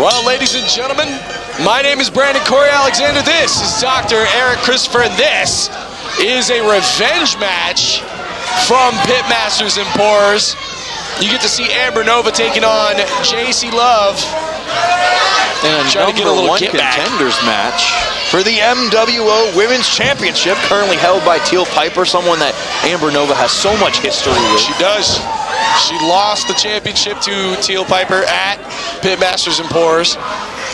Well, ladies and gentlemen, my name is Brandon Cory Alexander. This is Dr. Eric Christopher, and this is a revenge match from Pitmasters and Pours. You get to see Amber Nova taking on JACEY LOVE. And trying to get a little Contenders match for the MWO Women's Championship, currently held by Teal Piper, someone that Amber Nova has so much history with. She does. She lost the championship to Teal Piper at Pitmasters and Pours.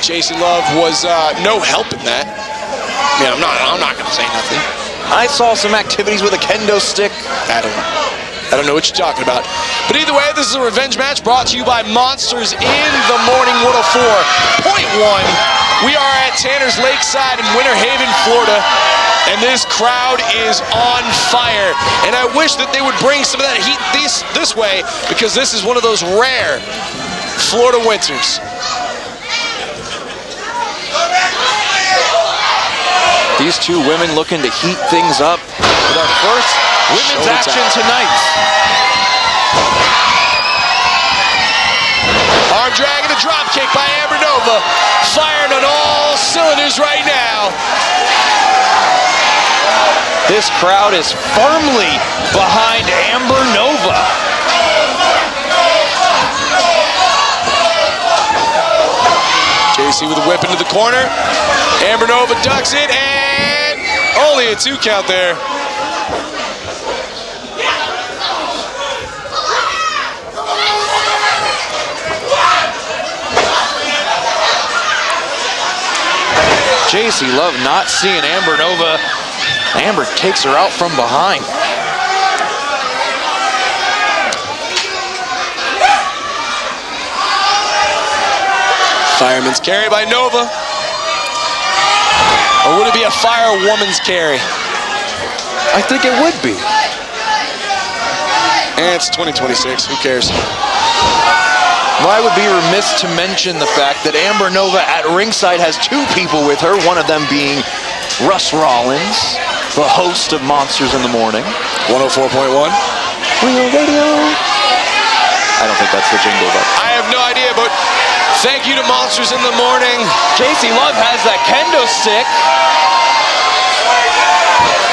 JACEY LOVE was no help in that. Yeah, I'm not gonna say nothing. I saw some activities with a kendo stick. I don't know what you're talking about. But either way, this is a revenge match brought to you by Monsters in the Morning 104.1. We are at Tanner's Lakeside in Winter Haven, Florida, and this crowd is on fire. And I wish that they would bring some of that heat this way, because this is one of those rare Florida winters. These two women looking to heat things up with our first women's action tonight. Arm drag and a drop kick by Amber Nova, firing on all cylinders right now. This crowd is firmly behind Amber Nova. JACEY with a whip into the corner. Amber Nova ducks it, and only a 2 count there. JACEY LOVE not seeing Amber Nova. Amber takes her out from behind. Fireman's carry by Nova. Or would it be a firewoman's carry? I think it would be. And it's 2026, who cares? Well, I would be remiss to mention the fact that Amber Nova at ringside has 2 people with her, one of them being Russ Rollins, the host of Monsters in the Morning. 104.1. Real radio. I don't think that's the jingle, but I have no idea, but thank you to Monsters in the Morning. JACEY LOVE has that kendo stick.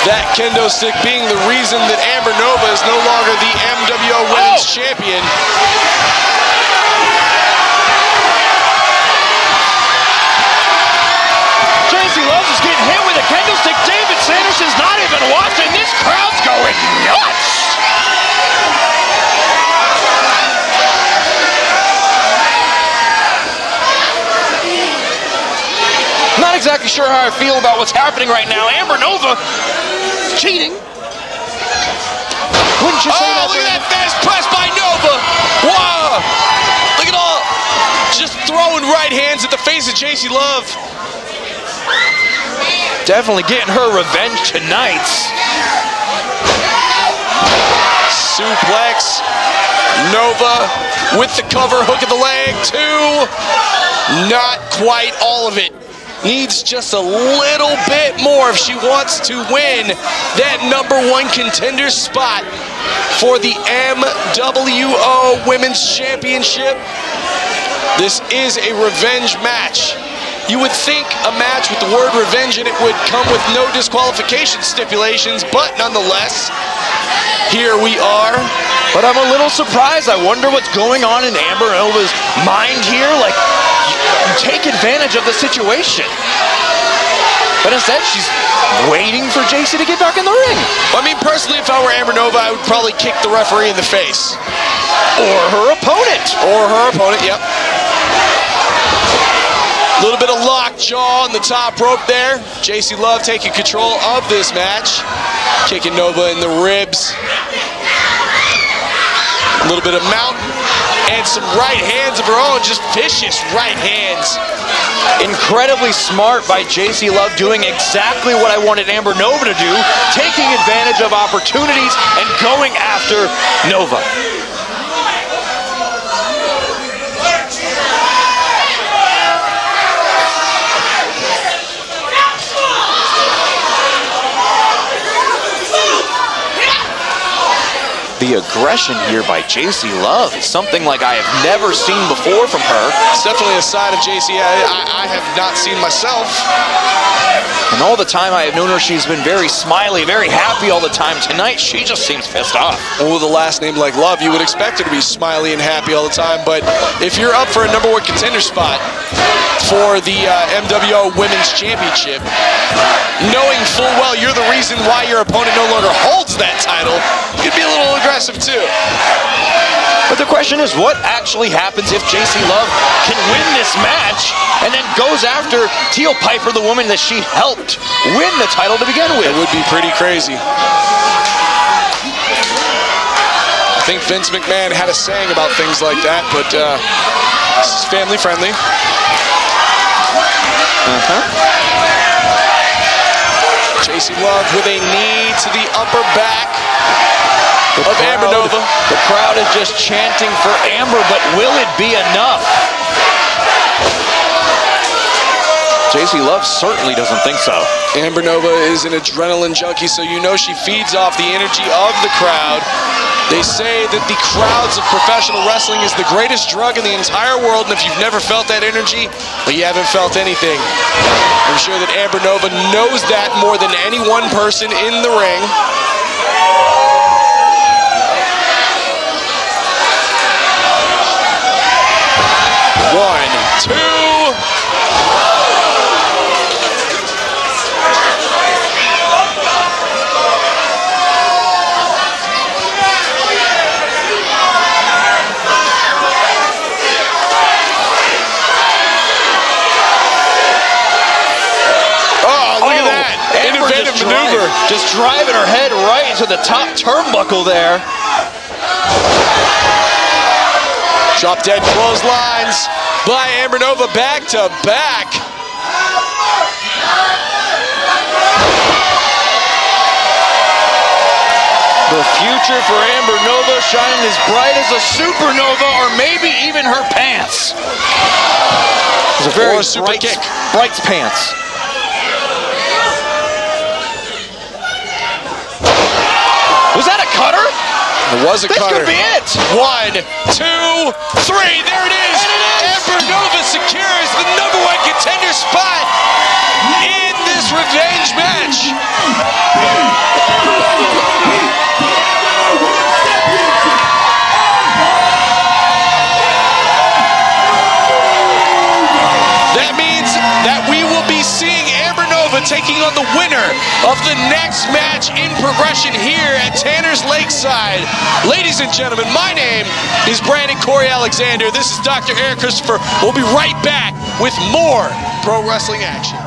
That kendo stick being the reason that Amber Nova is no longer the MWO Women's Champion. JACEY LOVE is getting hit with a kendo stick. David Sanderson's not even watching. This crowd's going nuts. Not exactly sure how I feel about what's happening right now. Amber Nova cheating. Wouldn't you say that? Look at that fast press by Nova. Wow. Look at all. Just throwing right hands at the face of JACEY LOVE. Definitely getting her revenge tonight. Suplex. Nova with the cover, hook of the leg. 2. Not quite all of it. Needs just a little bit more if she wants to win that #1 contender spot for the MWO Women's Championship. This is a revenge match. You would think a match with the word revenge in it would come with no disqualification stipulations, but nonetheless, here we are. But I'm a little surprised. I wonder what's going on in Amber Nova's mind here. Like, you take advantage of the situation. But instead, she's waiting for JACEY to get back in the ring. I mean, personally, if I were Amber Nova, I would probably kick the referee in the face. Or her opponent. Or her opponent, yep. A little bit of lockjaw on the top rope there. JACEY LOVE taking control of this match. Kicking Nova in the ribs. A little bit of mount. And some right hands of her own, just vicious right hands. Incredibly smart by JACEY LOVE, doing exactly what I wanted Amber Nova to do, taking advantage of opportunities and going after Nova. The aggression here by JACEY Love is something like I have never seen before from her. It's definitely a side of JACEY I have not seen myself. And all the time I have known her, she's been very smiley, very happy all the time. Tonight, she just seems pissed off. And with a last name like Love, you would expect her to be smiley and happy all the time. But if you're up for a #1 contender spot for the MWO Women's Championship, knowing full well you're the reason why your opponent no longer holds that title, you could be a little aggressive too. But the question is, what actually happens if JACEY Love can win this match and then goes after Teal Piper, the woman that she helped win the title to begin with? It would be pretty crazy. I think Vince McMahon had a saying about things like that, but this is family friendly. JACEY Love with a knee to the upper back of Amber Nova. The crowd is just chanting for Amber, but will it be enough? JACEY Love certainly doesn't think so. Amber Nova is an adrenaline junkie, so you know she feeds off the energy of the crowd. They say that the crowds of professional wrestling is the greatest drug in the entire world, and if you've never felt that energy, well, you haven't felt anything. I'm sure that Amber Nova knows that more than any one person in the ring. One, two. Oh, look at that. Innovative maneuver. Just driving her head right into the top turnbuckle there. Drop dead clotheslines by Amber Nova back to back. The future for Amber Nova shining as bright as a supernova, or maybe even her pants. It's a very super kick. Bright's pants. Was that a cutter? It was a cutter. This could be it. 1, 2, 3. There it is. Amber Nova secures the #1 contender spot in this revenge match. That means that we will be seeing Amber Nova taking on the winner of the next match in progression here at Tanner's Lakeside. Ladies and gentlemen, my name is Brandon Cory Alexander. This is Dr. Eric Christopher. We'll be right back with more pro wrestling action.